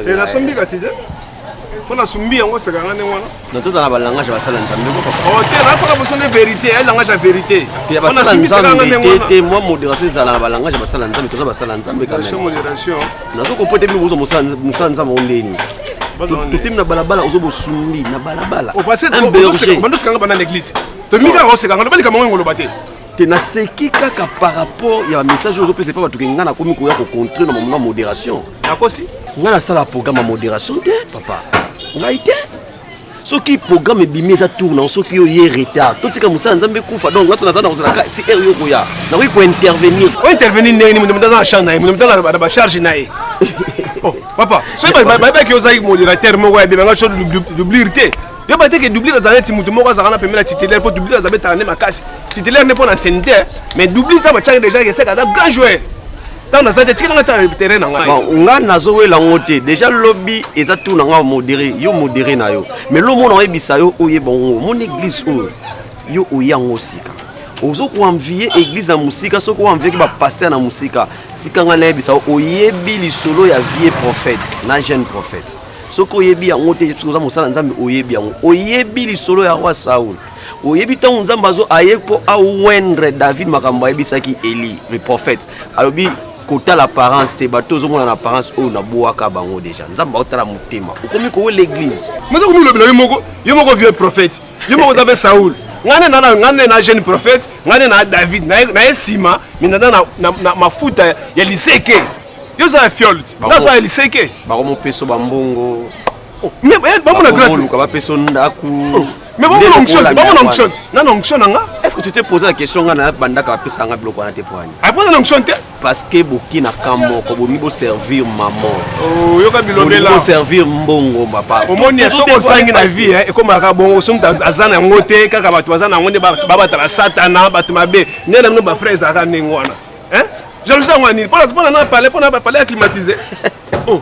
Et la sombi kasi je. Pour la sombi on se ganga ngwana. Non tout dans la langage va sala nzambe ko papa. Oh te na pour besoin de vérité, elle langage la vérité. On a sombi se ganga ngwana. Moi modération dans la langage va sala nzambe, to va sala nzambe quand même. Modération. Na to ko pote bi bozo musa nzambe ondeni. Tout na balabala ozo bo sumbi na balabala. Au passé bando se ganga bana l'église. To mi ka se ganga bali kama ngolo baté. Te na seki kaka par rapport ya message ozo pese pa batu ke ngana komi ko ya ko contrer na moment modération. Akosi ngana sala programme modération te papa. Ngai te. Soki programme bimeza tourne soki yo ye retard. To tika musa nzambe kufa donc ngato nazana kozala ka ti er yo ko ya. Na ko intervenir. O intervenir ndeni mu ndana chambre na mu ndana ba charge na e. Oh papa, so ba ki ozaki modérateur mo wa bibanga cho doublir te. Yo ba te ke doublir dans net mutu moko za na pemela titulaire pour doublir za beta na makasi. Titulaire ne pour na sente mais doublir ta ba changa déjà que c'est un grand joueur. Dans la salle de terrain nga nazo wela ngote déjà lobby eza tout nga modéré yo modéré na yo mais lo mona ebisa yo oye bon mon église yo oyango sika ozo ko envier église na musika soko envier ki ba pasteur na musika tikanga na ebisa oyebi lisolo ya vie prophète na jeune prophète soko oyebi ya ngote tuza mosala nzambe oyebi yango oyebi lisolo ya roi Saoul oyebi tango nzambe azo ayepo awendre David makambo ayebisaki Eli le prophète alobi kota l'apparence te bato zo mona apparence o na boaka bango déjà nzamba otala mutema ukomi ko l'église mazo komi lobela yo moko vieux prophète yo moko zabe Saoul ngane na jeune prophète ngane na David na esima minanda na mafuta ya liseke yo za fiole na zo ya liseke ba ko mo peso bambongo mais ba mona grâce ba peso ndaku mais bon onction non onction nga est-ce que tu t'es posé la question ngana bandaka ba pesa nga biloko na te poani après la onction te parce que bokina kambo ko bomi bo servir maman oh yo ka bilobela bo servir mbongo papa omoni ya soko sangi na vie et comme aka bongo somta azana ngote kaka batu azana ngonde ba batala satana batu mabe nena no ba frères aka nengwana hein jalousie ngwani pour na parler acclimatisé oh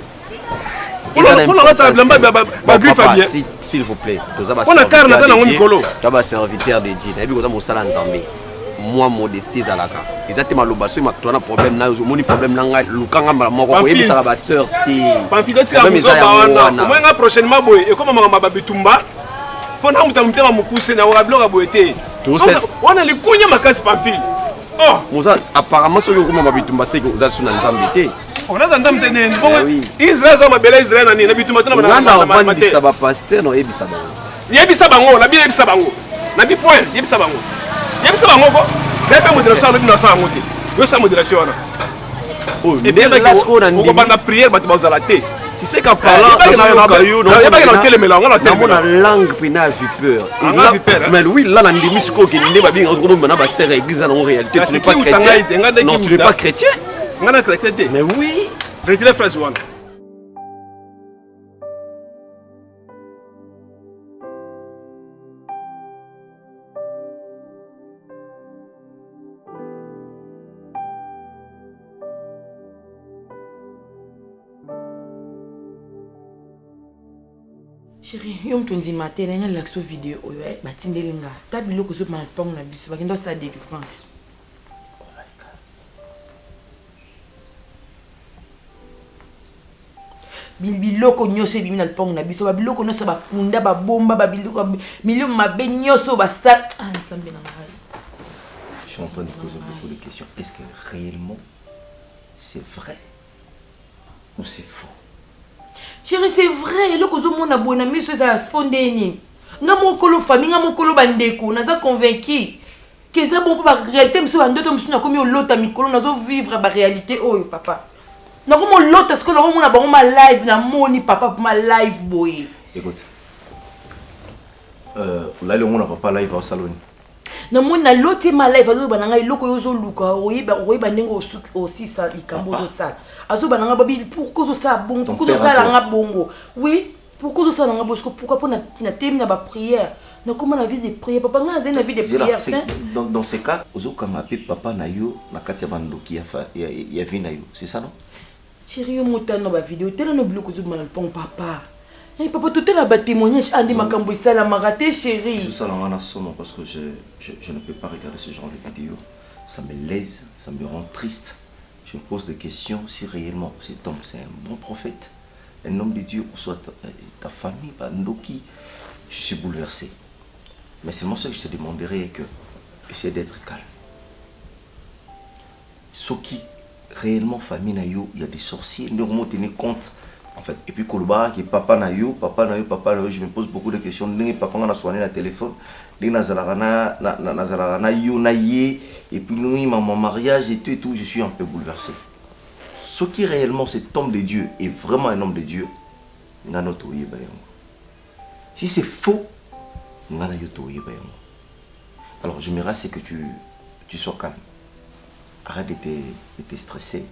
s'il vous plaît, on a car un serviteur de Dieu. Moi modestie zalaka. Exactement le basso ma toi problème na moni problème na lukanga moko yebi sala ba sœur ti. Pamphiloti ya muzoba moi nga prochainement boy et comme mama bitumba pona mutamutema mukuse na wabloka boyete. On a le kunya makasi pamphile. Oh, muza apparemment so yo kuma bitumba seko za suna nzambe te. On a entendu tenir bon Israël so mabela Israël na ni na bitumba tana na mate ça va pasteur no yebisa bango yebisa bango na bi yebisa bango na bi point yebisa bango ko bebe modération na bina sa ngote yo sa modération wana oh et bien là ce qu'on a dit on va prière ba bazala te tu sais qu'en parlant na langue pina vipeur mais oui là na ndimi siko ki ndeba binga ko na ba sœur église na en réalité tu n'es pas chrétien non tu n'es pas chrétien. Mais oui, retirez phrase 1. Chérie, yo mtondi matin na l'action vidéo oyo batindelinga. Tabilo ko zo malpong na biso bakendo sa délivrance. Biloko nyoso bimi na lpong na biso biloko nyoso bakunda babomba babiloko milio mabe nyoso basala nzambe na ngai. Je suis en train de poser beaucoup de questions. Est-ce que réellement c'est vrai ou c'est faux? Chérie, c'est vrai. Loko zo mona bona miso za fondeni. Nga mokolo famille nga mokolo bandeko naza convaincu que ça bon pour la réalité miso bandoto miso na komi olota mikolo nazo vivre ba réalité oyo papa. Na komo l'autre est-ce que l'on a bon ma live na moni papa pour ma live boy. Écoute. Là le monde papa live au salon. Na moni na l'autre ma live azo bananga iloko yozo luka oyiba ndengo aussi ça ikambo zo sala. Azo bananga babi pourquoi zo ça bon pourquoi zo sala nga bongo. Oui, pourquoi zo sala nga bosco pourquoi pour na thème na ba prière. Na comment la vie de prière papa nga na vie de prière. Dans ces cas, ozo kanga papa na yo na kati ya bandoki ya vie na yo. C'est ça non? Chérie, yo motano ba vidéo tellement no bloco zo mal pong papa. Eh papa tout est là ba témoignage andi makambo isala maraté chérie. Tout ça là on a somme parce que je ne peux pas regarder ce genre de vidéo. Ça me lèse, ça me rend triste. je me pose des questions si réellement cet homme c'est un bon prophète, un homme de Dieu, ou soit ta famille, Ndoki. Je suis bouleversé. Mais c'est moi ce que je te demanderais que essayer d'être calme. Ce qui réellement famille nayo, il y a des sorciers, nous devons tenir compte. En fait, et puis Koloba, qui est papa nayo, je me pose beaucoup de questions. Papa on a soigné le téléphone, et puis nous, mon mariage et tout, je suis un peu bouleversé. Ce qui réellement cet homme de Dieu est vraiment un homme de Dieu, si c'est faux, alors j'aimerais c'est que tu sois calme. Arrête de te stresser.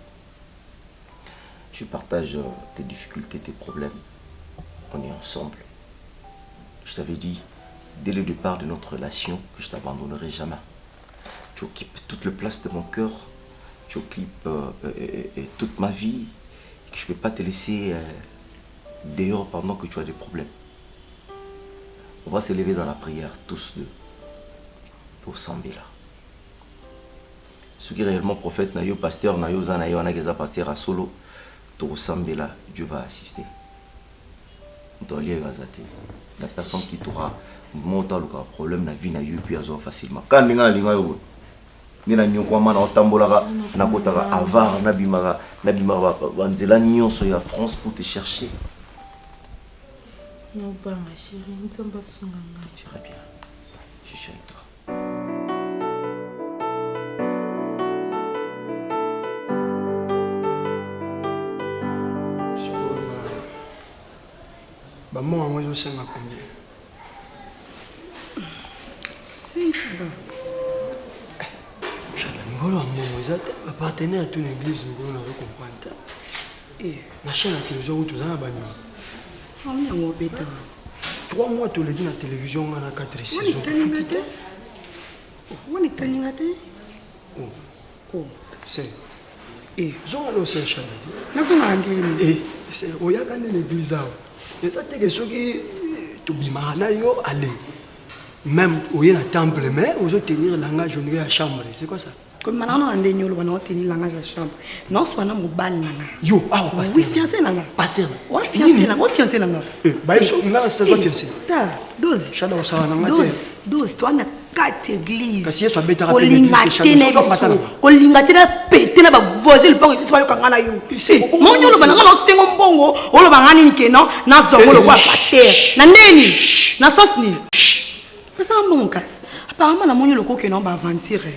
Je partage tes difficultés, tes problèmes. On est ensemble. Je t'avais dit, dès le départ de notre relation, que je ne t'abandonnerai jamais. Tu occupes toute la place de mon cœur. Tu occupes toute ma vie. Que je ne peux pas te laisser dehors pendant que tu as des problèmes. On va se lever dans la prière, tous deux. Pour Sambela. Ce qui est réellement prophète, nayo pasteur, nayo zanayo, anageza pasteur à solo. Pour Sambela, Dieu va assister. La personne qui t'aura monté le problème na vie na yo puis azo facilement. Quand ninga linga yo ni na nyoko mana otambola na kotaka avar na bimara banzela nyonso ya France pour te chercher. Non pas ma chérie, nous sommes pas songanga. Tu iras bien. Je suis avec toi. Moi, je sais ma combien. 500. Appartenir à toute l'église, nous devons comprendre. Et la chaîne de la télévision, où tout ça, on est au béton. 3 mois, tu l'as dit la télévision, on a 4 saisons. On est taningate. Oh, c'est. Et je vais aller au Saint-Chadé. Et c'est où il y a l'église. Et ça, c'est que ceux qui te aller. Même où il y a un temple, mais où ils tenir le langage à la chambre. C'est quoi ça? Comme maintenant, on a tenir le langage à la chambre. Non, soit on a mobile. Yo, ah, pasteur. Oui, fiancé. Pasteur. Oui, fiancé. Oui, fiancé. Bah, il y a un fiancé. 12. 12. Toi, on a 4 églises. Parce qu'il y a soit bête à pété na ba voisin le bango tu vas kangana yo mon nyolo bana ngalo sengo mbongo olo bangani ni keno na zongo lo kwa pasteur na neni na sosni pesa mbongo kasi apparemment na monyo lo ko keno ba aventure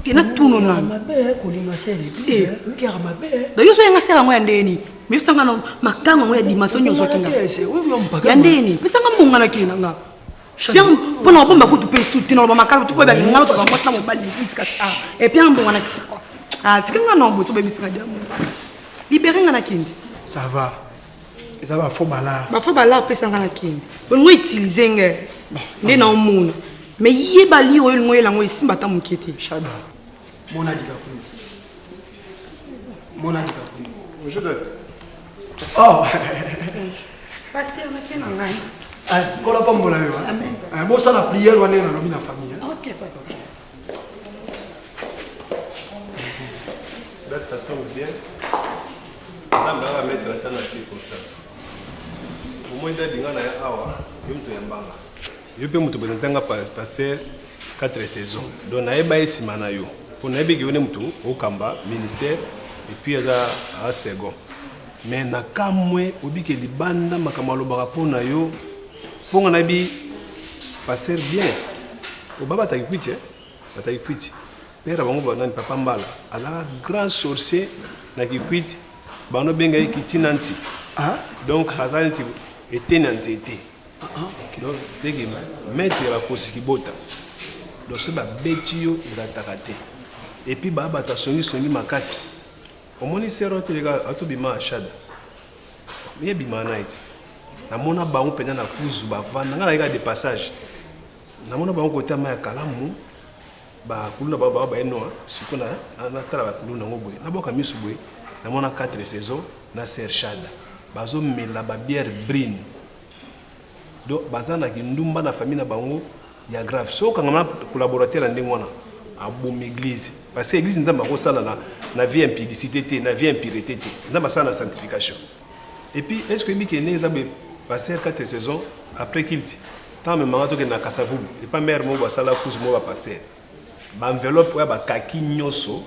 kena tuno na mabe ko linga sele ki ara mabe do yo so nga sela ngo ya ndeni mi sanga no makanga ngo ya dimension nyoso kinga ya ndeni pesa mbongo na kena nga bien pour nous bomba kutu pe soutenir ba makalo tu faut ba ngalo to ba mo na mobile biscuit et puis mbongo na tikanga no bo so ba biscuit jamu libérer ngana kindi ça va faut bala ba fa bala pesa ngana kindi on utiliser nge ndé na omuna mais yeba li oyo ngoyela ngo isimba ta mukete shaba mona dika ku je te oh pasteur na kena ngai Quand on va la bon ça la prière on est dans la famille. OK papa. Date ça tombe bien. Ça va mettre la temps à circonstance. Au moins d'adinga na awa, yo mto yambanga. Yo pe mto benentanga passer 4 saisons. Donc na eba esima na yo. Pour na ebe kione mto okamba ministère et puis à second. Mais na kamwe obike libanda makamalo barapona yo. Pour on a dit, pasteur bien. Au baba t'as écouté, t'as écouté. Père avant on va papa mbala. Alors grand sorcier n'a écouté. Bano benga qui tinanti. Ah. Donc hazanti était nanti était. Donc dès que mettre la kosi bota. Donc c'est ba betio la takate. Et puis baba ta songi makasi. Au moni sero te lega atubima ashada. Miye bima night. Namona ba on pena na kuzu ba vanda ngala ika de passage namona ba on côté ma kalamu ba kuluna ba eno sikuna na tala ba kuluna ngoboy na boka misubwe namona 4 saisons na serchada bazo mela ba bière brine do bazana ki ndumba na famille na bango ya grave so kangama collaborateur ndenge wana abom église parce que église nzamba ko sala na vie impudicité, na vie impureté, na massa na sanctification. Et puis, est-ce que Biki est né, passer 4 saisons après qu'il dit, tant même maman que na Kassavou, et pas mère moi ça la cause moi passer. Ba enveloppe ya ba kaki nyoso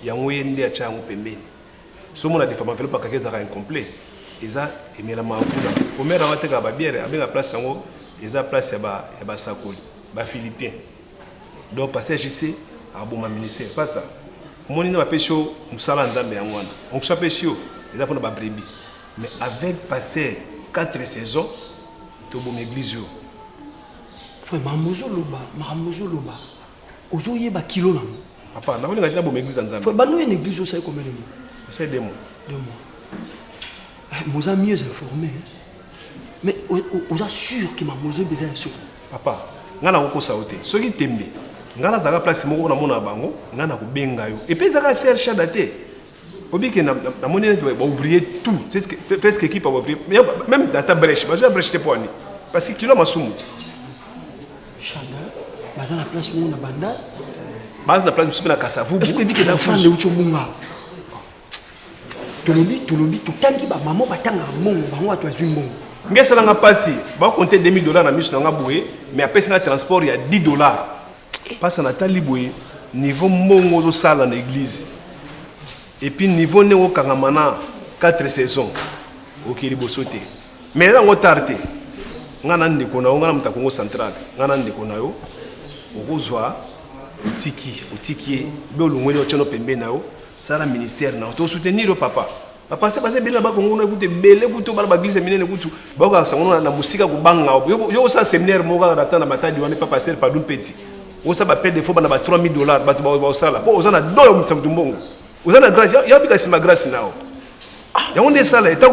ya ngoyende ya changu pembeni. So mona de fama enveloppe kaki za incomplet. Eza emela makuna. Au mère wa teka ba bière abenga place yango, eza place ya ba sakoli, ba philippien. Donc passer JC a bon ministère pas ça. Moni na ba pesho musala nzambe yango wana. On soit pesho, eza pour na ba brebis. Mais avec passer 4 saisons, tu as une église. Frère, Mamozo Loba, Ozo Yeba Kilo. Papa, tu as une église en Zambie. Frère, tu as une église au combien de mois? C'est 2 mois. 2 mois. Nous sommes mieux informés. Mais on est sûr que Mamozo besoin de ça. Papa, tu as un sauté. Ce qui t'aime, tu as une place où tu as un bango, tu as un bengayo. Et puis, tu as un cherche à dater. Obi que na monnaie va ouvrir tout, c'est presque équipe va ouvrir même dans ta brèche, mais je vais brèche pour ani parce que kilo masumuti. Chanda, baza na place mo na banda. Baza na place musu na Kasavu. Est-ce que biki na fan de uchobunga? Tolobi to tangi ba maman batanga mongo bango atwa mbongo. Ngesa nga pasi, ba compter $2000 na misu nga boye, mais après ça transport il y a $10. Passe na tali boye niveau mongo zo sala na église. Et puis niveau néo kangamana 4 saisons au Kiribosote. Mais là on tardé. Ngana ndeko na ngana mutakongo central. Ngana ndeko na yo. Okozwa otiki be olungweli ochono pembe na yo. Sala ministère na to soutenir le papa. Papa c'est passé bien là-bas kongo na kuté belé kuto bala baglise minene kutu. Ba ko sango na musika ko banga. Yo sa séminaire mo ga rata na matadi wana papa passer par dun petit. O sa ba paie des fois na ba $3000 ba ba sala. Po ozana doyo mutsamutu mbongo. Vous avez la grâce, il y a une grâce là. Il y a une salle, il y a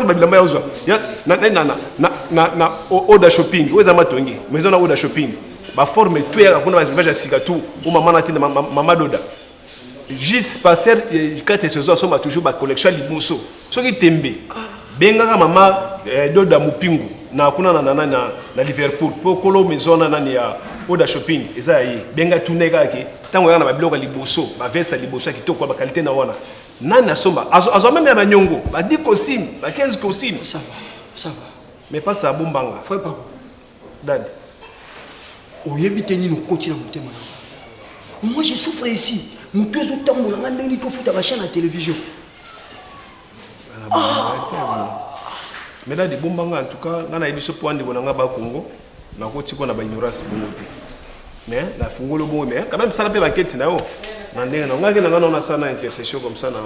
une Oda shopping, où est la matongi, maison Oda shopping. Ma forme est tout, on a un cigatou, ou maman Doda. Juste passer 4 saisons, on a toujours ma collection de mousseaux. Ce qui tembe, benga maman Doda Mupingu, na Liverpool, pour colo maison na Oda shopping, et ça y est, benga tout nega qui. Tant qu'on a ma blog à Liboso, ma veste à Liboso qui toque la qualité na wana. Nana somba, azo même ya nyongo, ba 10 costumes, ba 15 costumes. Ça va. Mais pas ça bombanga. Frère papa. Dad. Oyebi teni no continue na motema. Moi je souffre ici. Mutu ezo tambola ngande ni to futa ba chaîne à télévision. Mais là des bombanga en tout cas, ngana ebiso point de bonanga ba Congo, na ko tiko na ba ignorance bongote. Mais la fungolo bon mais quand même ça la peut banquette na o na ndenge na ngaki na ngana na sana intercession comme ça na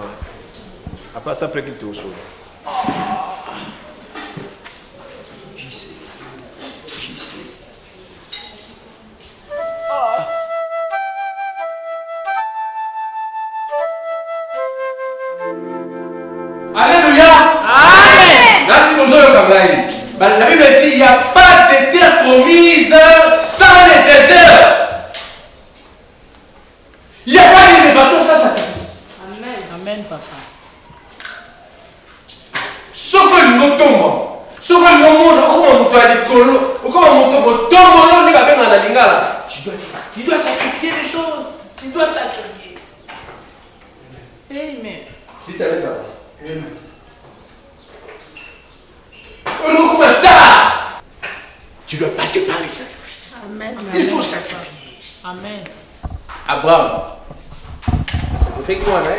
après qu'il te reçoit. Je sais. Alléluia. Amen. Là si nous avons comme la Bible dit il n'y a pas de terre promise sans les déserts. Il n'y a pas d'élévation sans sacrifice. Amen, papa. Ce que nous tombons, ce que nous monde, comment nous doit l'écolo, comment nous tombons, tu dois sacrifier des choses. Tu dois sacrifier. Amen. Dites avec moi. Amen. On comme un star. Tu dois passer par les sacrifices. Amen. Il faut sacrifier. Amen. Abraham, ça me fait quoi là?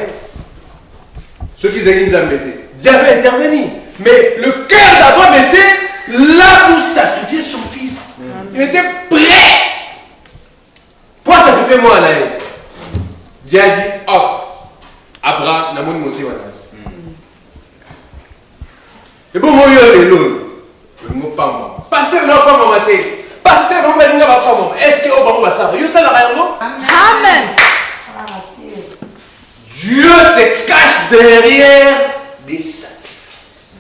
Ceux qui étaient embêtés, Dieu avait intervenu. Mais le cœur d'Abraham était là pour sacrifier son fils. Il était prêt. Pourquoi sacrifier moi là? Dieu a dit hop, Abraham n'a pas monté voilà. Et bon, moi le mot pas moi. Pasteur n'a pas maté. Pasteur n'a pas maté. Est-ce que Obama va ça? You ça la Amen. Dieu se cache derrière des sacrifices.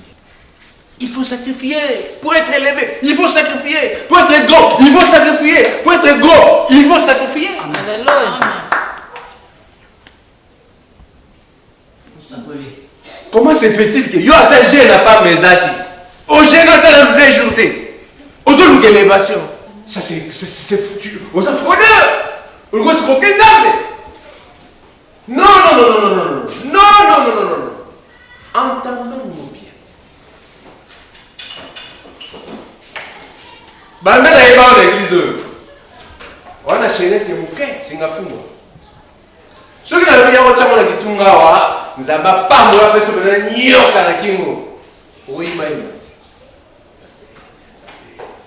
Il faut sacrifier pour être élevé. Il faut sacrifier pour être grand. Il faut sacrifier pour être gros. Il faut sacrifier. Alléluia. Comment se fait-il que yo attaché n'a pas mes actes? Au jeune dans la même journée. Aux autres élévations. Ça c'est foutu. Aux fraudeurs. Aux grosses coquins. Non. entendons-nous bien. Bambe na yeba na église. Wana chenete muke singafumo. Soki na biya ko chama na kitunga wa nzamba pambo ya peso bena nyoka na kingo. Oima ima.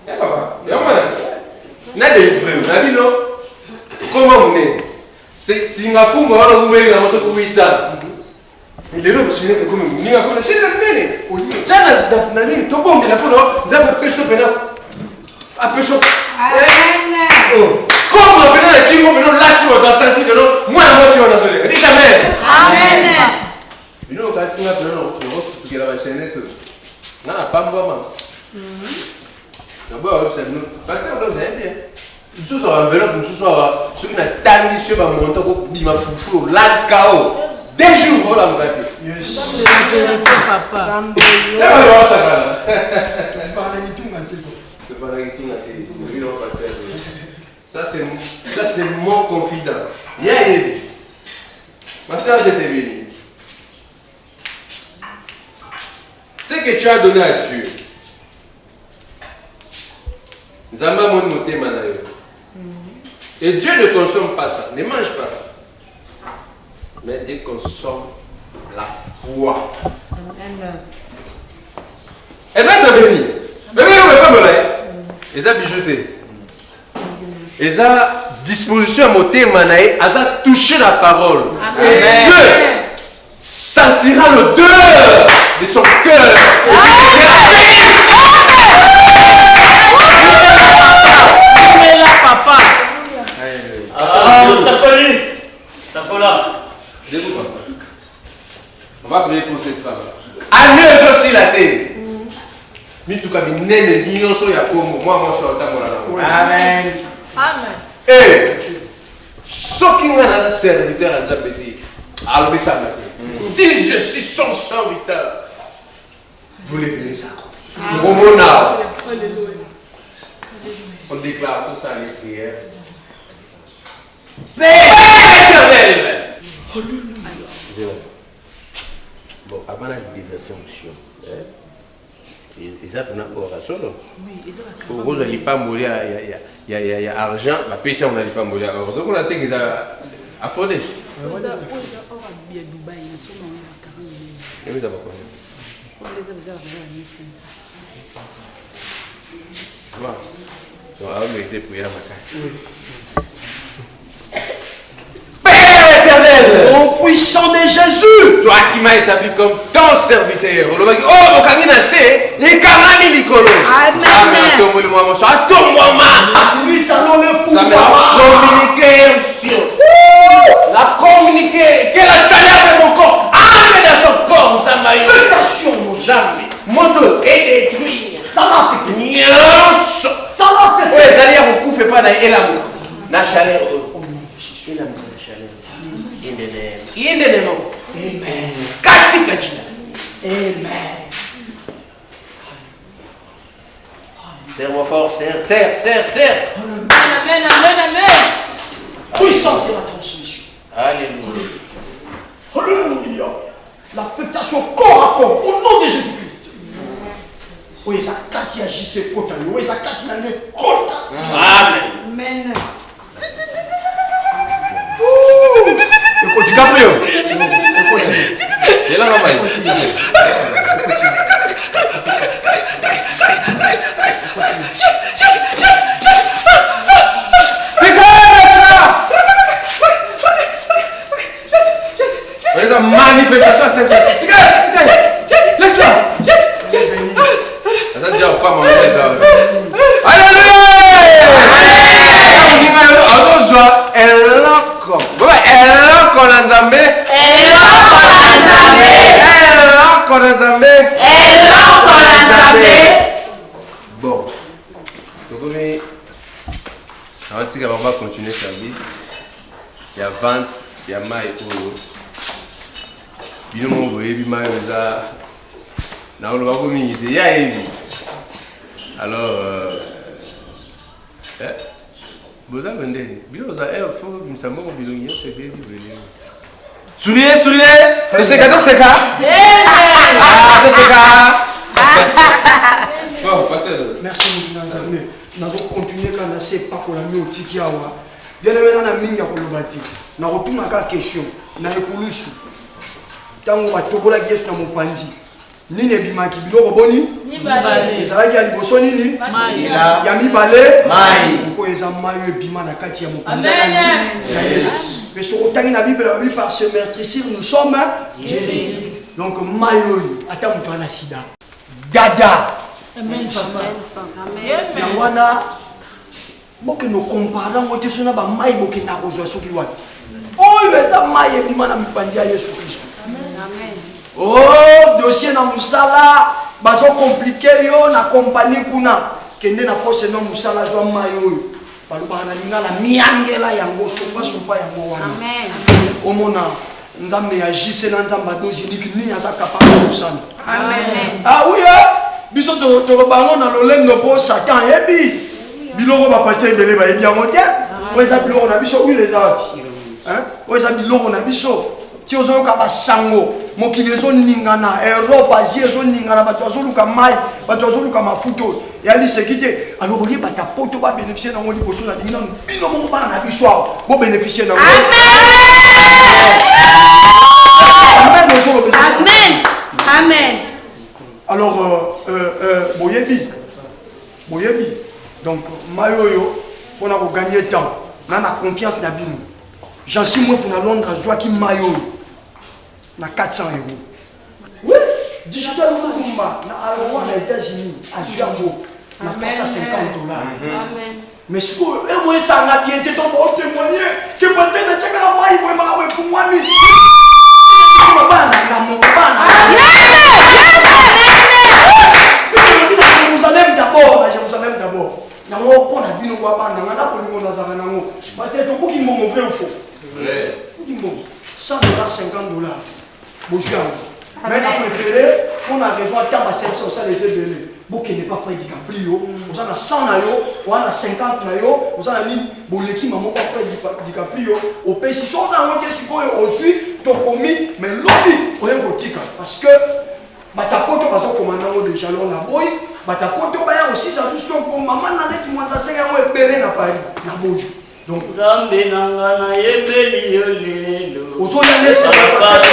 Ya papa, ya mwana. Na de vrai, na bino. Comment on est? C'est singafumo wana umeli na moto kuita. Lelo chenete comme ninga ko chenete nene. Oyi. Jana na nini to bombe na pono nzamba peso bena a peso. Oh. Comme on a dit, on a senti que moi, je suis en Dites Amen. Amen. You know, quand c'est un peu, on va la chaîne. Non, pas moi. D'abord, c'est nous. Parce que vous avez bien. Nous sommes en vélo, nous sommes ceux qui n'ont pas mis sur ma montagne pour dire ma foufou, là, chaos. Des jours, voilà, mon gars. Yes. Papa. Ça c'est mon confident. Yeah, ma soeur j'étais venue. Ce que tu as donné à Dieu, Zamba mon moté manayo. Et Dieu ne consomme pas ça, ne mange pas ça. Mais Dieu consomme la foi. Elle va te bénir. Mais elle ne va pas me l'air. Elle a bijouté. Elle a disposition à monter manaï, elle a touché la parole. Et Dieu sentira l'odeur de son cœur. Papa. Ça peut là. On va prier pour cette femme. Allez aussi la tête. Ni tout cas, ni nene, ni non so ya comme moi je suis en train de Amen. Amen. Eh, ce qui est un serviteur à Zabédi, alors ça si je suis son serviteur, vous les venez ça. On déclare tout ça les prières. Père éternel. Bon, avant la diversion, monsieur. Ils ont un oration. Pour vous, il n'y a pas il y a argent, la pêche, on n'a pas mourir. Donc, on a dit qu'ils ont affordé. Père éternel, Au puissant de Jésus, toi qui m'as établi comme ton serviteur, oh, mon canine c'est les canani licolo. Amen. lui salon le fou. Ça m'a communiqué la communiquer, que la chaleur de mon corps entre dans son corps, ça m'a eu. Fétation, mon Jamais. Moto est détruit. ça l'a fait. Nyonso. Ça l'a fait. Ouais, d'ailleurs, on couvre pas dans l'amour. La chaleur. Je suis l'amour de la chaleur. Il est non. Amen. Kati kachina. Amen. Serre-moi fort, serre. Amen, amen. Puissance de la transmission. Alléluia. Alléluia. L'affectation corps à corps au nom de Jésus-Christ. Oui, ça Katia JC Kota. Oui, ça Katia Kota. Amen. Amen. Tu caprio. C'est là, maman. Essa manifestação é sempre assim. Laisse-la. Essa já o pão, Alléluia. Elle loco na Nzambe. Bon. Donc on va continuer le service. Il y a vente, il y a maille pour bino mo boye bi maille za na on va communiquer. Il y a Evi. Alors vous avez vendé. Bino za faut me semble que bino c'est bien. Souriez, le sécateur c'est quoi? Merci beaucoup. Nous allons continuer quand on sait pas qu'on a mis au Tikiawa. Bien évidemment, on a mis à Kolobati. Nous avons tout ma question. Nous avons Kouloussou. Tant qu'on va tobola qui est sur mon pandi. Ni ne bimaki biloko boni. Ni balé. Ça va qui a liboso nini. Yami balé. Mai. Pourquoi ils ont maillot bima na kati ya mon pandi. Amen. Mais sur autant que la Bible par ce meurtrisseur nous sommes guéris. Donc maillot. Attends mon pana sida. Dada. Amen, papa. Amen. Yangwana, boke no compara ngote sona ba mai boke na kozwa soki wati. Oh, yeza mai ebima na mipandi ya Yesu Kristo. Amen. Oh, dossier na musala bazo compliqué yo na compagnie kuna kende na poste na musala jwa mai oyo. Baluba na linga la miangela yango sopa yango wana. Amen. Omona nzambe agisse na nzamba dozi ni aza capable kusana. Amen. Ah oui. Biso to bango na lolendo po Satan yebi bilongo ba pasteur belé ba yebi yango te o eza bilongo na biso oui les api hein o eza bilongo na biso ti ozo ka basango mokili ezo ningana Europe Asie ezo ningana bato azoluka mai bato azoluka mafuto ya lisekite alors lié bata poto ba bénéficier na ngoli boso na dingina bino mo bana na biso bo bénéficier na amen amen amen. Alors, Boyebi. Donc, Mayoyo, pour nous gagner temps, on a confiance dans Bino. J'en suis moi pour Londres, Joachim Mayoyo. On a 400 €. Oui, digital Mumba, on a aux États-Unis, à Juambo, on a $350. Amen. Mais ce que moi, ça a bien été pour témoigner que peut-être que tu as maillé pour me faire fumami. Jérusalem d'abord, Jérusalem d'abord. Nango pona bino kwa banda ngana kolingo na zanga nango. Parce que to buki mbongo vrai ou faux? Vrai. Buki mbongo. $100, $50. Bonjour. Mais on a préféré, on a raison à temps à 700 ça les aider. Buki n'est pas fait DiCaprio. On a 100 na yo, on a 50 na yo, on a ni boleki maman pas fait DiCaprio. Au pays si on a un qui on suit to commis mais lobby on est gotika parce que batapoto bazo commandant de jalon na boy batapoto ba ya aussi ça juste pour maman na net moi ça c'est un epéré na Paris na boy donc zambe nanga na yebeli yo lelo ozo ya lesa parce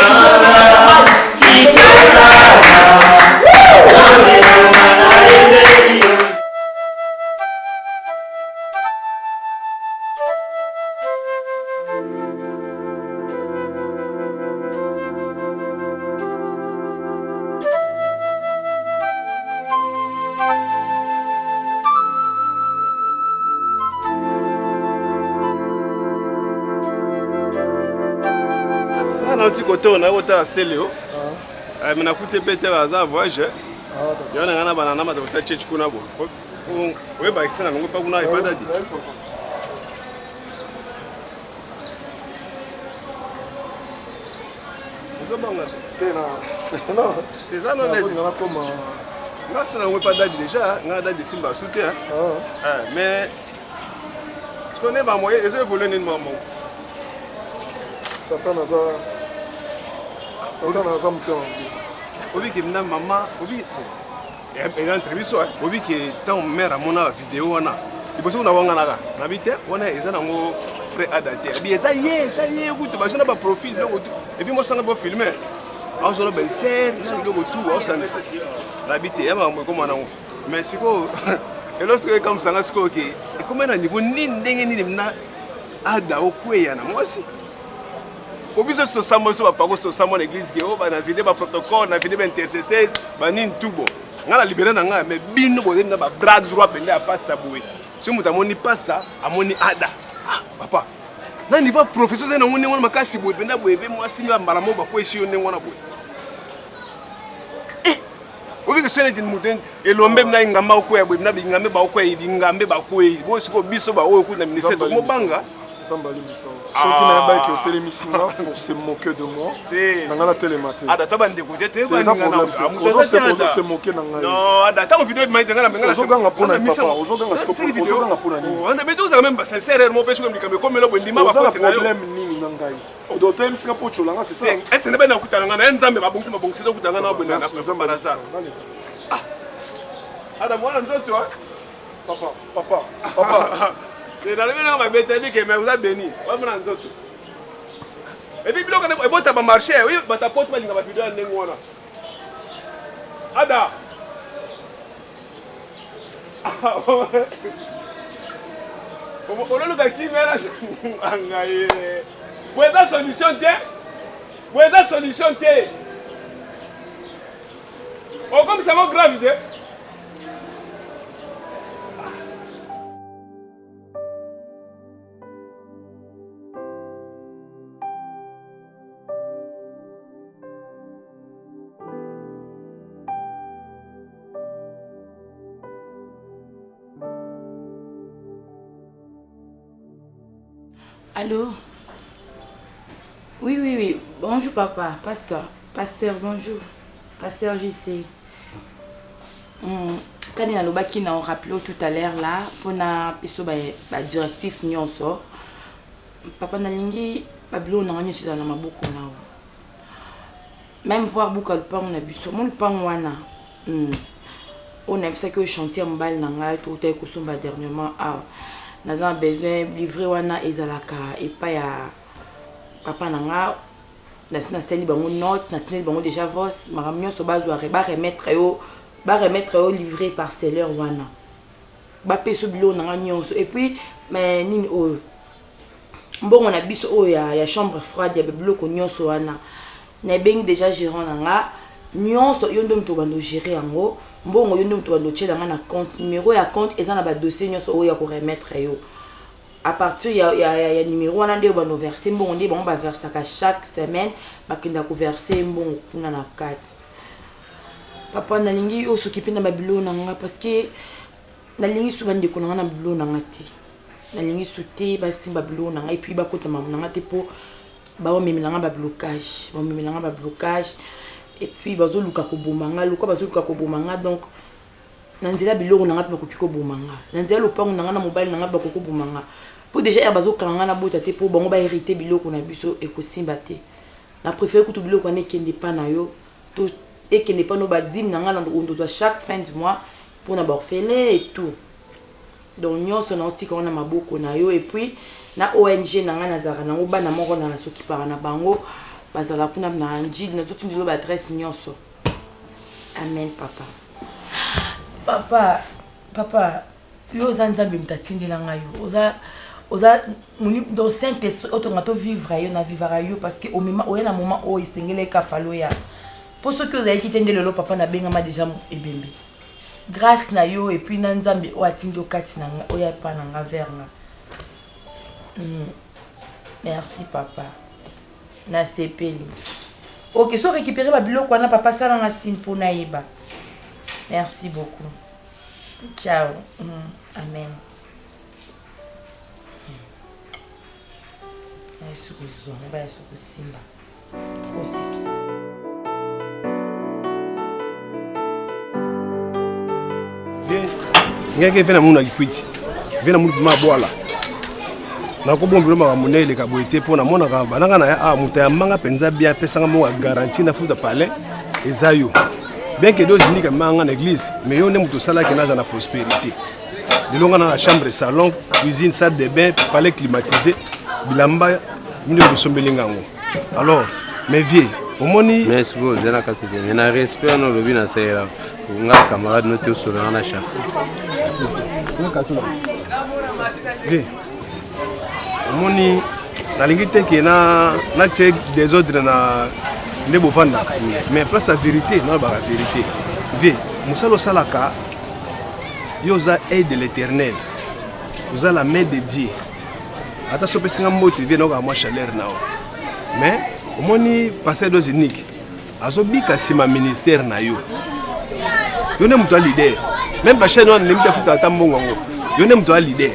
que côté on a autant Célio. Mais na coûté péter à voyage. Il y en a un banana ma de tête kuna bo. Oui ba ça n'ongo pas kuna pas dadi. Vous banga tena. Non, c'est ça non les. Là ça n'ongo pas dadi déjà, on a dadi simba soutien. Mais tu connais ma moyen, ils ont volé une maman. Ça prend ça. Obi qui m'a maman, Obi, il a entrevue Obi qui est tant mère à mon vidéo on a. Il faut qu'on a wangana. N'habite, on a ils ont frère adapté. Bien ça y est, écoute, je n'ai pas profil et puis moi ça n'a pas filmé. On se ben serre, je go tout, on s'en sait. N'habite, il y a moi comme on a. Mais c'est quoi? Et lorsque comme ça, c'est quoi qui? Et comment à niveau ni ni na ada okwe na moi aussi. Obi so samo so ba so samo l'église qui o ba na vidéo ba protocole na vidéo ba intercesseur ba nin tubo ngala libérer na nga mais bino bo na ba bras droit pende a passa boué si muta moni passa amoni ada papa na niveau professeur na ngoni ngona makasi boué pende boué be moi simi ba malamo ba ko esi oni ngona boué obi que sene din muten elombe na ngamba ko ya boué na bingambe ba ko yi bingambe ba ko yi bo siko biso ba o ko na ministère to mo banga Sambali Bissau. Ceux qui n'ont pas été au télémissinga pour se moquer de moi. Dans la télématé. Ah, d'accord, bande d'écouter. Tu es pas se moquer dans la. Non, d'accord, vidéo est maintenant la menga. Ozoganga pona papa. Ozoganga stop. Ozoganga pona ni. On a mis tout ça même sincèrement parce que comme le bondima va faire problème nini nangai. Do télémissinga po cholanga c'est ça. Est-ce que na kutana na nzambe ba bongisi mabongisi do kutana na bonna na para ça. Ah. Ada mwana ndoto Papa. C'est dans le même ma bête dit que mais vous avez béni. On m'a nzoto. Et puis biloko ne bota ba marché, oui, ba ta porte balinga ba vidéo ndenge wana. Ada. On le gars qui mera angaye. Pouvez solution té. Oh comme ça va grave idée. Allô? Oui. Bonjour papa. Pasteur, bonjour. Pasteur JC. Quand il y a le bac qui nous rappelé tout à l'heure là, pour na piso ba directif nyonso. Papa na lingi bablo na nyo sisa na maboko na. Même voir beaucoup le pain na biso, mon pain wana. On a fait que chantier mbal na ngai tout est kusumba dernièrement nous avons besoin de livrer wana ezalaka et pas ya papa nanga na seli bango notes na tenir bango déjà vos maramnyo so bazwa ba remettre yo livré par seller wana ba peso bilo nanga nyonso et puis mais nini o mbongo na biso o ya chambre froide ya biloko nyonso wana na beng déjà gérant nanga nyonso yo ndo mto bando gérer yango mbongo yo ndo mto bando tshela na compte numéro ya compte eza na ba dossier nyonso o ya ko remettre yo à partir ya numéro wana nde bando verser mbongo nde bango ba verser chaque semaine bakenda ko verser mbongo kuna na carte papa na lingi o s'occuper na babilo nanga parce que na lingi su bande ko na babilo nanga te na lingi su te ba simba babilo nanga et puis ba kota mamu nanga te po ba o memelanga ba blocage et puis bazo luka ko bomanga donc nanzela biloko nanga pe ko piko bomanga nanzela lopango nanga na mobile nanga ba ko bomanga pour déjà bazo kanga na bota te po bango ba hériter biloko na biso e ko simba te na préfère ko to biloko na kende pa na yo to et kende pa no ba dim nanga na ndo doit chaque fin du mois pour na ba orphelin et tout donc nyonso na otika na maboko na yo et puis na ONG nanga na zara nango bana moko na soki para na bango bazala kuna na anjil na tout ndilo ba adresse nyonso. Amen papa yo zanzambe mtatindela ngayo oza muni do saint esprit automato vivre yo na vivre yo parce que au moment o isengele ka faloya pour ce que vous avez quitté le papa na benga ma déjà ebembe grâce na yo et puis na nzambe o atindo kati na o ya pa na nga vers nga. Merci papa. Na sepeli. Ok, so récupérer ma biloko wana papa sala na sin pour naïba. Merci beaucoup. Ciao. Amen. Simba. Viens, ngeke vena muna kikwiti. Vena muna mabwala. Na ko bombelo ma monele ka boité pona mona ka balanga na muta ya manga penza bien pesanga mo garantie na futa palais ezayo. Bien que deux uniques manga na église, mais yo ne muto sala ke na prospérité. De longa na chambre salon, cuisine, salle de bain, palais climatisé, bilamba mino de sombelingango. Alors, mes vieux, au moni mais c'est bon, zena kapite. Na respect no lobi na sera. Nga camarade no te sur na cha. Vieux. Moni nalingi te ke na check des ordres na ndebo vanda mais place la vérité na ba vérité vie musalo salaka yoza aide de l'Éternel vous avez la main de Dieu ata so pesinga moti vie na ka moi chaleur nao mais moni passer dos unique azobika sima ministère na yo ne muto leader même ba chaîne on limite futa ata mbongo yo ne muto leader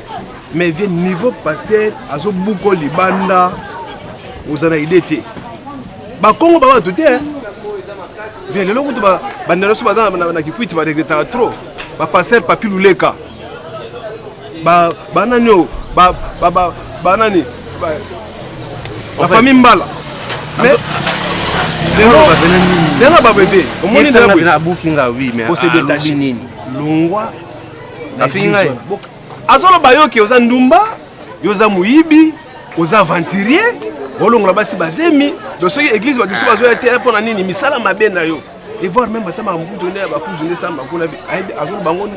mais vient niveau pasteur azo buko libanda ozana idée te ba Congo ba tout te vient le longo ba bandelo so bazana na kikwiti ba regreta trop ba pasteur papi luleka ba bananyo ba nani la famille mbala mais Dena ba bébé, au moins il a na bookinga oui mais c'est détaché nini longwa na finga azolo bayoki oza ndumba yoza muyibi oza aventurier olongola basi bazemi donc soki église ba dusu bazo ya pour na nini misala mabe na yo et voir même batama mvuto ne ba kuzune samba kuna azolo bango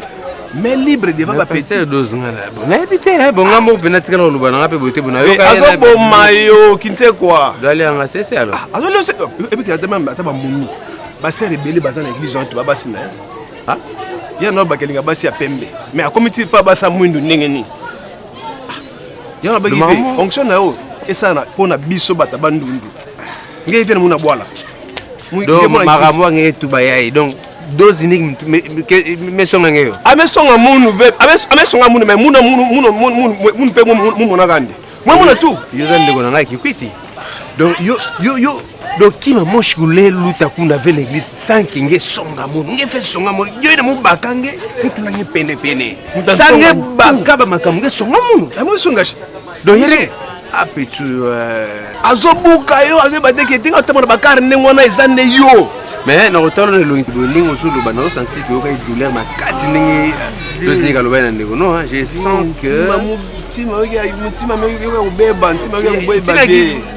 mais libre devant ba petit dozanga na habité bon ngamo penatika na lubana ngape bote bona yo azo mayo kinse quoi dali anga c'est alors azolo et puis atama ataba mumi ba sœur rebelle baza na église on to ba basi na ah ya no bakelinga basi ya pembe mais akomiti pa basa mwindu ndenge ni ya no baki fe fonction na yo esana pona biso bata bandundu ngey fe na muna bwala donc makambo ngey tuba yayi donc deux énigmes mais songa ngeo amesonga munu ve amesonga munu mais munu pe munu na gande moi muna tu yo zande ko na kikwiti donc yo donc qui m'a moche goulé luta kuna ve l'église sans kinge songa munu nge fe songa munu yo na mubakange mutuna nge pene sange bakaba makamge songa munu amo songa donc yere apetu azobuka yo azebadeke tinga tamona bakar nengwana ezane yo mais na retourne le lingo sur le banano sans que yo kay douleur ma kasi ningi deux égal ba na ndeko non je sens que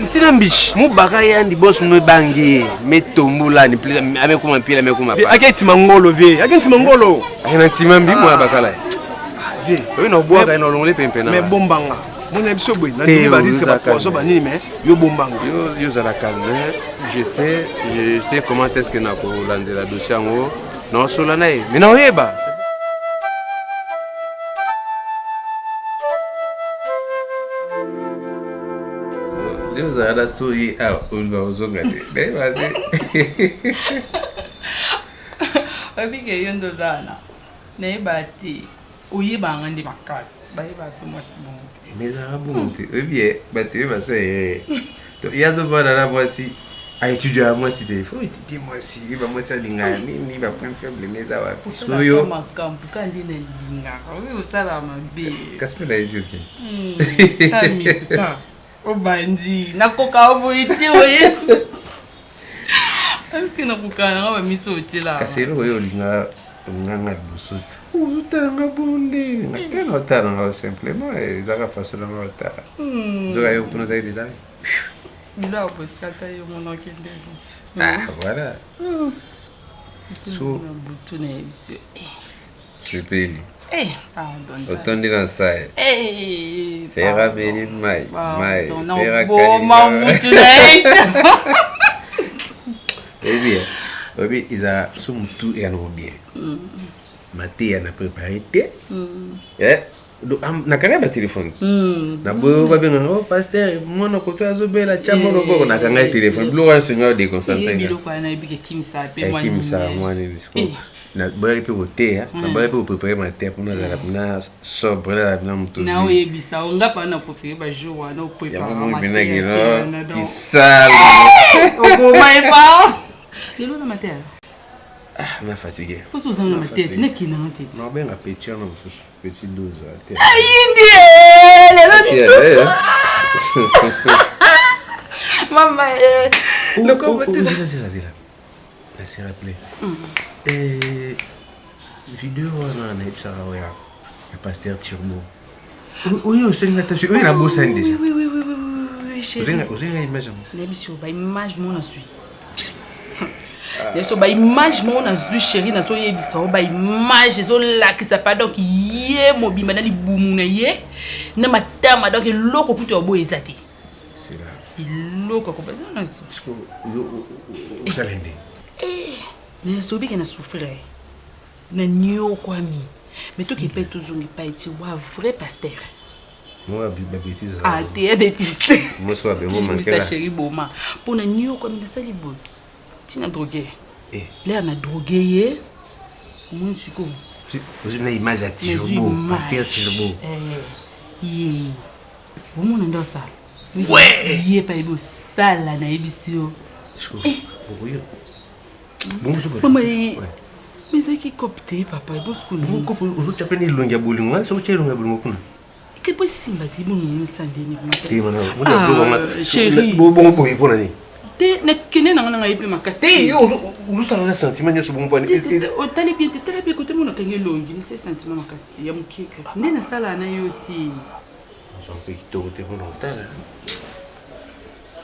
ntina mbishi mubaka yandi boss no bangi metombola ni plus amekuma pila amekuma pa aketi mangolo vie aketi mangolo akena ntima mbi mo bakala vie oui no boaka ino longole pempena mais bombanga mona biso boy na ndiba dise ba poso ba nini mais yo bombanga yo za la calme je sais comment est-ce que na ko landela dossier ngo no sola nae mais na oyeba yo za la soyi on va ozonga de vas-y Abike yondo dana na ibati uyibanga ndi makasi bayiba pe mwasibo mais ça bonté bien baté ba c'est donc il y a de bonnes là voici à étudier à moi si il faut étudier moi si il va moi ça linga ni va point faible mais ça va so yo makampu kandi na linga oui usala mabe kaspe la étudier ta mista obandi nakoka oboiti oye akina kukana ngaba miso otila kaselo yo linga nganga buso utanga bonde ngakena otanga simplement ezaka façon na ota zoga yo pour nous aider ça bila oboskata yo monoke ndego ah voilà so butune biso c'est peli pardon otondi na sai c'est rabeli mai c'est rakali mutune bien ils a sumutu et en bien maté a préparé thé donc na kanga téléphone na bo ba benga oh pasteur mona ko to azobela chamo no na kanga téléphone blo wa senga de concentré bilo kwa na ibike kimsa pe moi kimsa moi ni disco na bo pe ko thé na bo pe préparer maté pour na na sobre na mutu na we bisa onga pa na préparer ba jour na o préparer maté qui sale o mai pa lelo na maté ah na fatigué pour tout dans ma tête ne qui na tête non ben appétit on petit 12 ayindi lelo mama le comment c'est rappelé vidéo na epsara oya le pasteur Turbo oui c'est une attache oui la bosse déjà oui chérie vous avez image l'émission ba image mon ensuite so ba image mo na zu chérie na so yebisa ba image so lakisa pa donc ye mobimba na libumu na ye na matama donc loko kuto obo ezati c'est là loko ko bazana parce que vous salende mais so bi kana souffrir na nyo kwami mais to ki peut toujours pas être wa vrai pasteur moi ba bêtise ah t'es bêtise moi soit ben moi manquer la chérie boma pour na nyo kwami na sali bo tina drogué là na drogué ye moi siko vous avez une image à Turbo pasteur Turbo Ye. Omona ndo sala. Ouais. Ye pa ibo sala na ebisio. Oui. Bonjour. Maman, mais c'est qui copte papa ibo skuni. Bonjour. Vous êtes appelé longa bolingo, ça vous longa bolingo kuna. Que possible ti bon sandeni Ti mana. Vous chérie. Bon pour nani. Te ne kene na ipe makasi. Te yo vous ça le sentiment ne so bon point. O tali bien côté mon kange longi ni c'est sentiment makasi ya mukeka. Ndena sala na yo ti. J'en peux quitter au téléphone longtemps.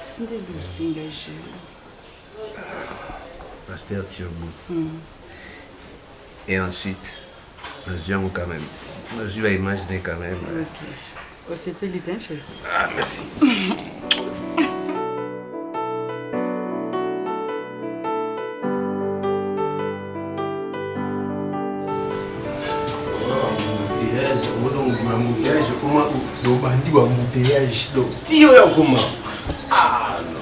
C'est le singe. Pasteur Thierry. Et ensuite, je vais quand même. Je vais imaginer quand même. Ok. C'était l'idée, chérie. Ah, merci. Embouteillage, comment le bandit embouteillage, le tio comment? Ah non.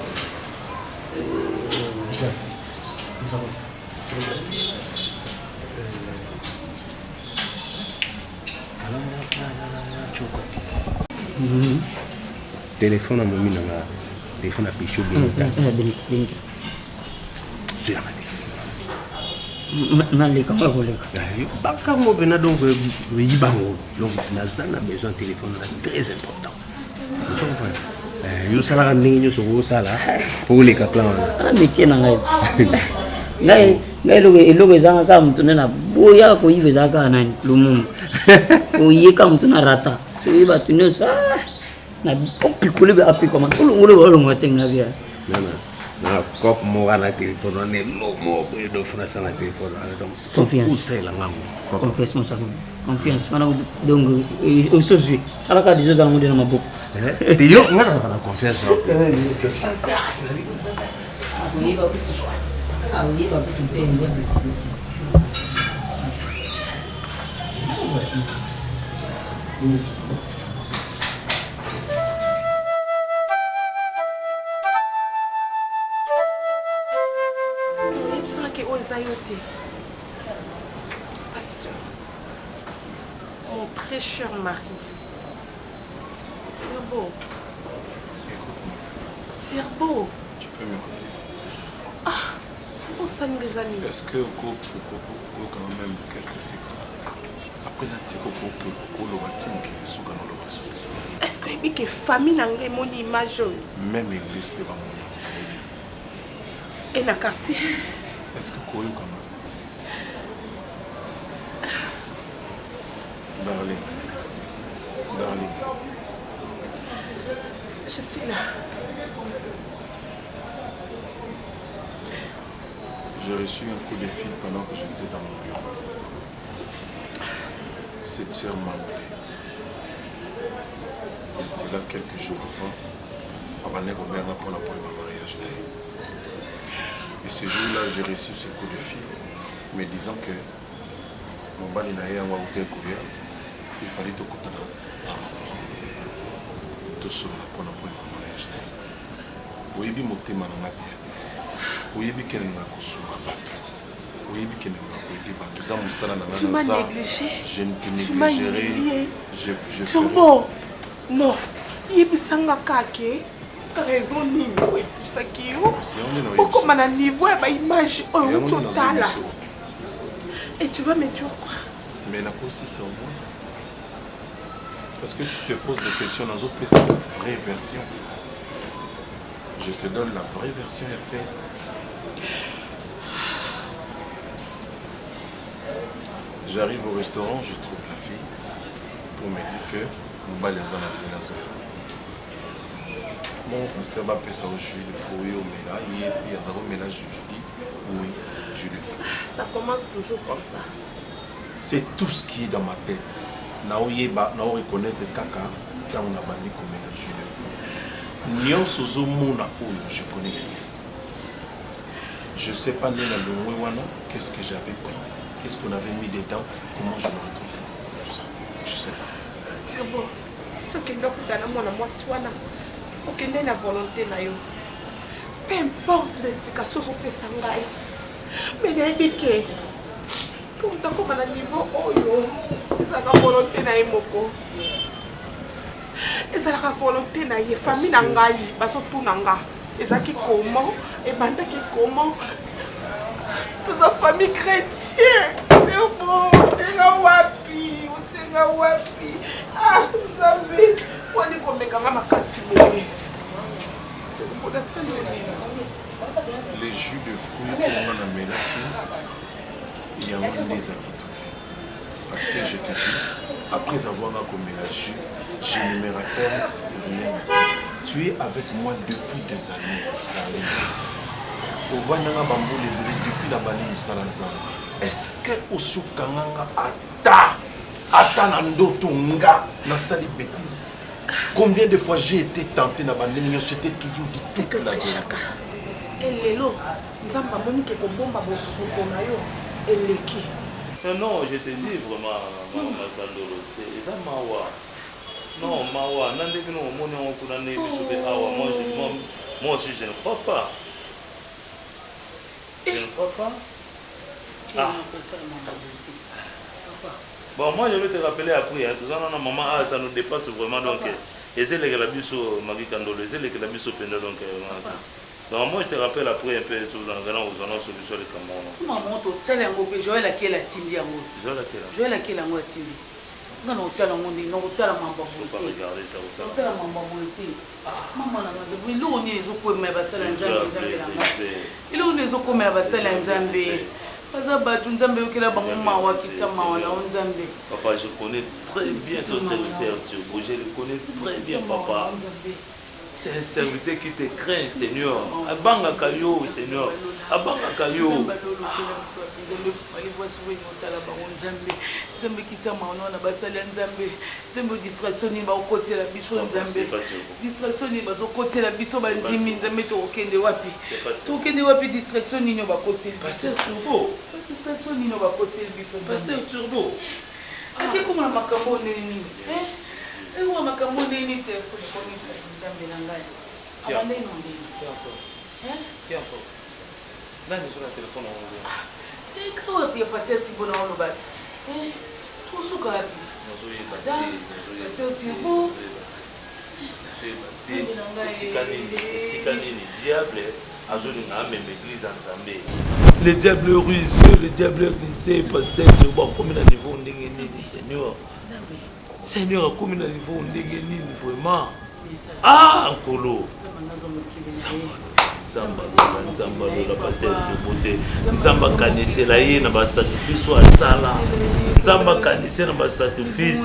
Téléphone à mon mine, téléphone à Pichot bien. J'ai la naleka bakoleka bakango bena donc yibango donc nazana besoin de téléphone très important yo sala ndenge nyo so sala pour les plan métier na ngai eloko ezanga kaka mutu nde na boya koyiva ezaka kaka nani lumungu oye kaka mutu na rata soki bato nyonso na opikole be apikama tolongolo balongo tenga bia na cop mo na téléphone on est mo do français na téléphone donc confiance c'est la ngango confiance mo sakho confiance mana donc osozi sala ka dizo za ngode na maboko te yo ngana na confiance je sens grâce la vie oui ba tout soir ah oui ba tout bien Pasteur, mon très cher mari, Thierbo, tu peux m'écouter. Ah, on s'en des amis. Est-ce que au quand même quelques secondes après la tique au lobatim qui est sous le lobasso. Est-ce que il y a famille dans mon image même l'église peut pas mon et dans quartier. Est-ce que quoi quand même Darling. Je suis là. J'ai reçu un coup de fil pendant que j'étais dans mon bureau. Cette sœur m'a appelé. Il était là quelques jours avant de pour la mariage. Et ce jour-là, j'ai reçu ce coup de fil me disant que mon bani n'a rien à il fallait te coûter dans un restaurant. Tout seul pour la mariage. Oui, il m'a dit bien. Oui, il qu'elle m'a consommé. Oui, il tu m'as négligé. Je ne te négligerai. Thierbo, non. Il y a raison ni tout ça qui est comme un niveau et image totale. Et tu vas me dire quoi? Mais la aussi c'est moi. Parce que tu te poses des questions dans autres c'est la vraie version. Je te donne la vraie version à faire. J'arrive au restaurant, je trouve la fille pour me dire que nous va les en la zone. Mon pasteur va passer au jus de fruits au ménage. Il y a un ménage, je dis oui, jus de fruits. Ça commence toujours comme ça. C'est tout ce qui est dans ma tête. Nao reconnaître kaka quand on a banni comme ménage jus de fruits. Nyon sozo mona oyo, je connais rien. Je sais pas né dans le Mouéwana, qu'est-ce que j'avais pris, qu'est-ce qu'on avait mis dedans, comment je me retrouve. Tout ça, je sais pas. Thierbo, ce qui est là pour moi, c'est aucune de la volonté na yo. Peu importe l'explication que vous faites, mais il y a pour tant qu'on a niveau oyo, ça va volonté na yo moko. ezalaka volonté na ye famille na ngai bazotuna nga ezalaki comment ebandaki comment toza famille chrétien c'est bon otenga wapi nzambe wani komekanga makasi boye les jus de fruits qu'on a mélangé, il y a un des acquis. Parce que je te dis, après avoir commis la jus, je ne me rappelle de rien. Tu es avec moi depuis des années. Au Vananga Bambou, depuis la banane du Salanzan. Est-ce que au Soukanganga Ata Nando Tonga n'a sali bêtise? Combien de fois j'ai été tenté dans la banane, j'étais toujours dit c'est que la chaka. Elelo, nzamba monique kombomba bosoko na yo eleki. Non, je te dis vraiment, Maman Kandolo, c'est ça Mawa. Non, Mawa, n'andez que nous, mon nom, qu'on a né, moi aussi, je ne crois pas. Je ne crois pas. Ah. Bon, moi, je vais te rappeler après, hein, maman, ça nous dépasse vraiment, donc, et c'est les Galabiso, Marie Kandolo, c'est les Galabiso Penda, donc, non, moi je te rappelle après un peu tout dans le solution de Cameroun. Maman, tu as dit que Joël a qui la tindi à moi. Joël a qui la moi tindi. Non, non, tu as la mondi, non, tu as la maman. Il faut pas regarder ça. Tu as la maman. Maman, il y a des gens qui me basent en Zambie. Il y a des gens qui me basent en Zambie. Papa, je connais très bien ton serviteur, Turbo. Je le connais très bien, papa. C'est un serviteur qui te craint, Seigneur. Abanga Kayo, Seigneur. Abanga Kayo. Et où ma camone ni téléphone commissaire Nzambe na ngai. Abandé non ndi. Qui encore? Là ni sur le téléphone on dit. Et quand tu as passé petit bonheur on le bat. Tout sous ka bi. Nozoyi bati, c'est Thibaut. Sikani diable azoni na même église Nzambe. Le diable russe, le diable glissé pasteur je vois comme na niveau ndenge ni Seigneur. Seigneur, comme il a niveau vraiment. Ah, Nkolo. Zamba, la pasteur Djiboté. Zamba kanise la ye na ba sacrifice wa sala. Zamba kanise na ba sacrifice.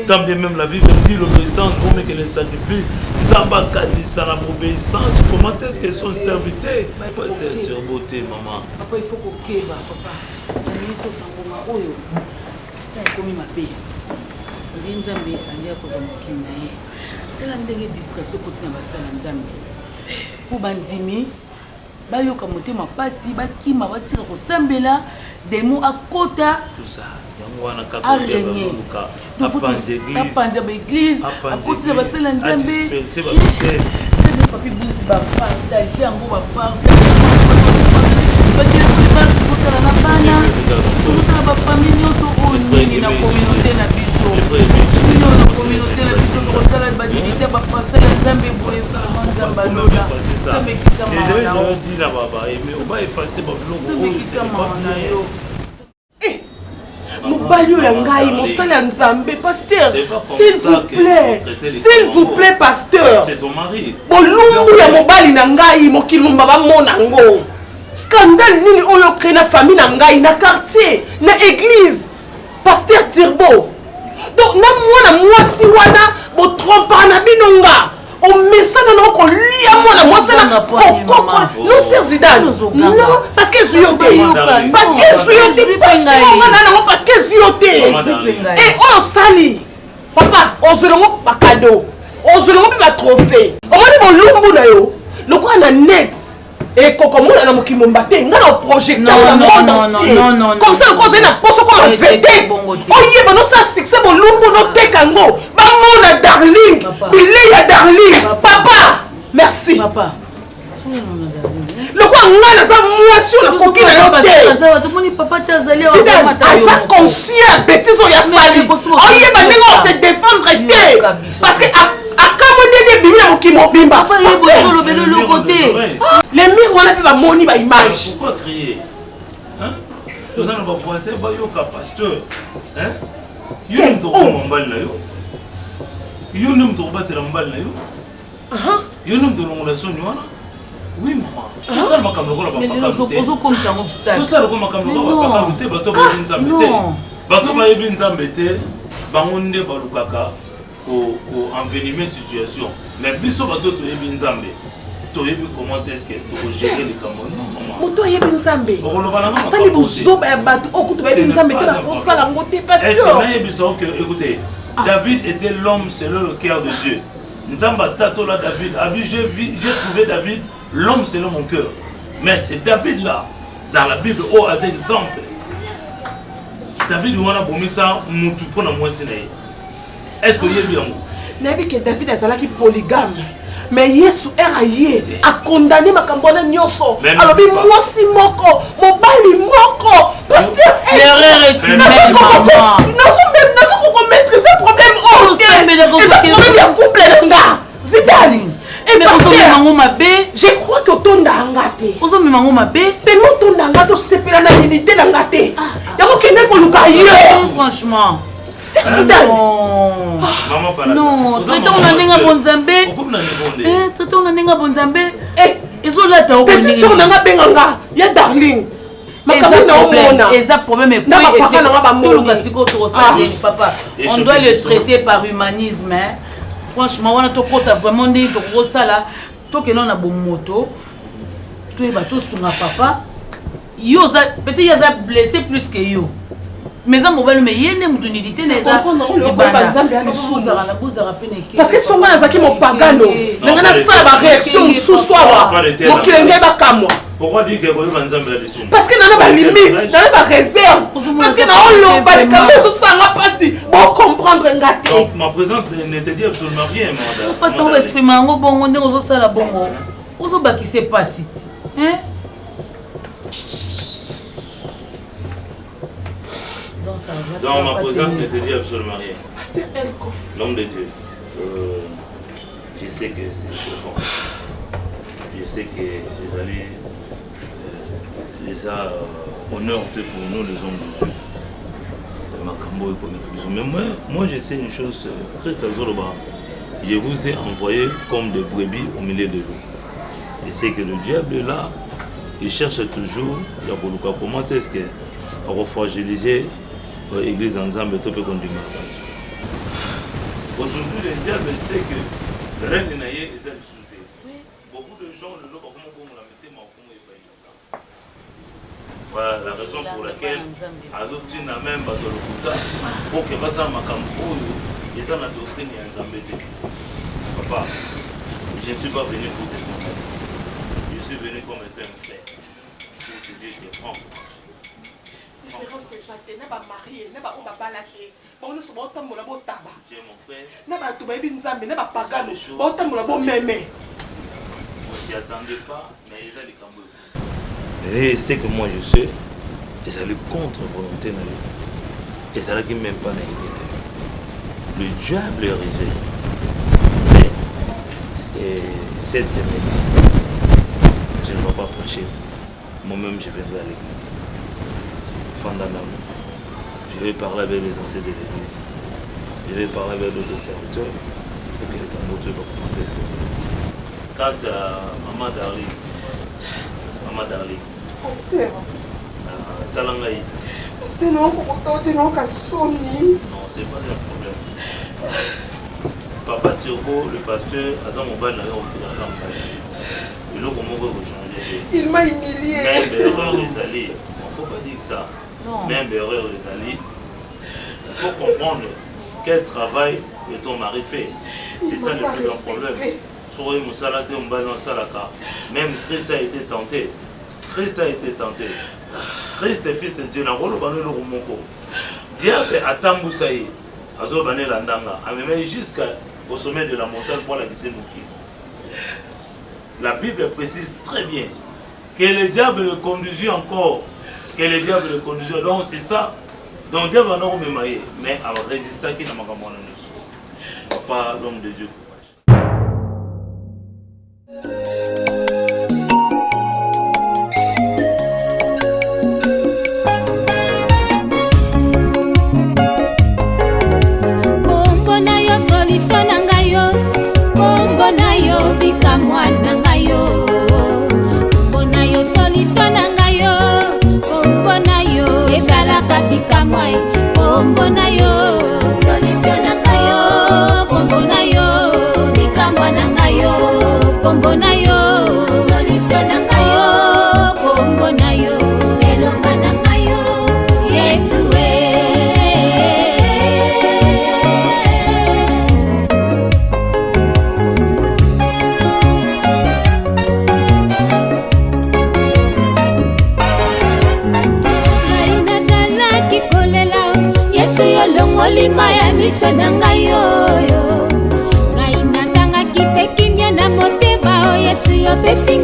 Tant bien même la Bible dit l'obéissance vaut mieux que le sacrifice. Zamba kanise na l'obéissance. Comment est-ce que son serviteur? Pasteur Djiboté, maman. Papa, il faut qu'on keba, papa. Il faut qu'on oyo. Comme ma paix. Nzambe andia ko zamukina ye tela ndenge distraction kotina basala Nzambe po bandimi bayoka motema pasi bakima batika kosambela demo akota tout ça yango wana kaka apanze ba église akotina basala Nzambe c'est ba papi busi ba partage yango ba partage bakile kutala na bana kutala ba famille nyonso oyo na communauté na biso la communauté la biso kotala ba dignité ba passer Nzambe boye Nzamba lola Nzambe kita mama na dit là baba mais on va effacer ba blongo Nzambe kita mama na yo mobali oyo ya ngai mosali ya Nzambe pasteur s'il vous plaît pasteur c'est ton mari bolumbu ya mobali na ngai mokili mumba bamona ngo scandale nini oyo créé na famille na ngai na quartier na église pasteur Tirbo donc na mwana mwasi wana botrompaka na binonga omesana na kolia mwana mwasi na kokoko non ser Zidane non parce que zuyote parce que zuyote parce que zuyote et on sali papa ozolongo ba cadeau ozolongo ba trophée omoni bolumbu na yo lokola na net et kokomona na mokimomba te nga na projecteur na monde entier comme ça ko zena poso comme vedette oyeba no sa succès bolumbu no tekango bamona darling bilei ya darling papa merci papa lokwa nga naza mwasi oyo nakoki na yo te aza conscient ya bétise oyo asali oyeba ndenge ose défendre te parce que akambo ndenge ebimi na mokili mobimba le mire wana mpe bamoni baimage toza na bavoisin bayoka pasteur yo nde tokoma mobali na yo yo nde moto kobatela mobali na yo yo nde moto olongola soni wana oui mama tosala makambo lokola bapakalu te tosala lokola makambo lokola bapakalu te bato bayebi nzambe te bato bayebi nzambe te bango nde balukaka koenvenime situation mais biso bato toyebi nzambe toyebi comment est-ce que tokogere likambo moto ayebi nzambe asali bozoba ya bato okutu bayebi nzambe te bakosala ngo te pasnayebisa oke écoutez David était l'homme selon le cœur de Dieu. Nzamba tatola David. J'ai trouvé David l'homme selon mon cœur. Mais c'est David là, dans la Bible, oh, as exemple. David, on a bomi ça, moutou pour la moitié. Est-ce que vous avez bien? Nabi que David a zalaki polygame. Mais Yesu eraye a condamné ma cambone nyoso. Alors bi mwasi moko, mobali moko. Parce que l'erreur est humaine, maman. Nous maîtriser le problème. Oh, c'est problème ya couple nanga. Zidane. Et parce que je crois que ton dangate. Ozo mimango mabe. Tellement ton dangate sepela na unité dangate. Yako kende ko lukaye. Franchement. Non. Non, traité on a nenga bonzambe. Traité on a nenga bonzambe. Ils ont la taou. Petit tour nanga benganga. Ya darling. Problème est papa. On doit le traiter par humanisme. Hein. Franchement, on a tout vraiment dit que ça là, tout que l'on a bon moto, tout est bateau sur ma papa. Peut-être qu'il a blessé plus que yo. Mais ça mobile mais il y a une unité les parce que son gars qui mon pagano mais on a ça la réaction sous soi mon kilenge ba kamwa pourquoi dire que vous nzambe la dessus parce que n'a pas limite n'a pas réserve parce que na on lo ba les kambe so sanga pasi bon comprendre ngate donc ma présence n'était dit absolument rien madame pas sans exprimer ngo bongo ndenge ozo sala bongo ozo ba qui s'est passé hein. Donc ma présence ne te dit absolument rien. L'homme de Dieu, je sais que c'est choquant. Je sais que les alliés, les a honneur pour nous les hommes de Dieu. Mais moi je sais une chose très sérieusement. Je vous ai envoyé comme des brebis au milieu de l'eau. Je sais que le diable est là, il cherche toujours, comment est-ce qu'on va fragiliser l'église ensemble, tout peut conduire. Aujourd'hui, le diable sait que rien n'est naïe et c'est insulté. Beaucoup de gens le loquent comme on l'a mis au fond et pas ça. Voilà la raison pour laquelle Azotine a même pas le couta pour que ça ma campo et ça la doctrine est ensemble. Papa, je ne suis pas venu pour te condamner. Je suis venu comme étant un frère pour te dire que prends. C'est ça, tu n'es pas marié, tu n'es pas balaké. Bon, nous sommes au temps de la tabac. Tu es mon frère. Tu n'es pas tout le monde, tu n'es pas pagano. Au temps de la bonne mémé. On ne s'y attendait pas, mais il a les cambouis. Et c'est que moi je sais, et ça lui contre volonté. Et ça n'a même pas naïveté. Le diable est risé. Mais cette semaine ici, je ne vais pas prêcher. Moi-même, je viendrai à l'église. Fondamentalement. Je vais parler avec les anciens de l'église. Je vais parler avec d'autres serviteurs pour que les tambours va commenter ce que je dis. Quand Maman Darling, Pasteur. Talangaï. Pasteur, non, c'est pas un problème. Papa Thiergo, le pasteur, Azam Mobile n'a pas tiré la campagne. Il a comment changer. Il m'a humilié. Même erreur les alliés. Il ne faut pas dire ça. Non. Même erreur les alliés. Il faut comprendre quel travail que ton mari fait. C'est ça le plus grand problème. Soyez Moussalate, on balance à la carte. Même Christ a été tenté. Christ a été tenté. Christ est fils de Dieu. Diable a tamboussaï. Azo bané landanga. A même jusqu'au sommet de la montagne pour la glisser mouki. La Bible précise très bien que le diable le conduisait encore. Que le diable le conduisait. Donc c'est ça. Donc le diable n'a pas même mais à résister qui n'a pas comme Papa, l'homme de Dieu. Ngai nazangaki pe kimia na motema o Yesu yo pesi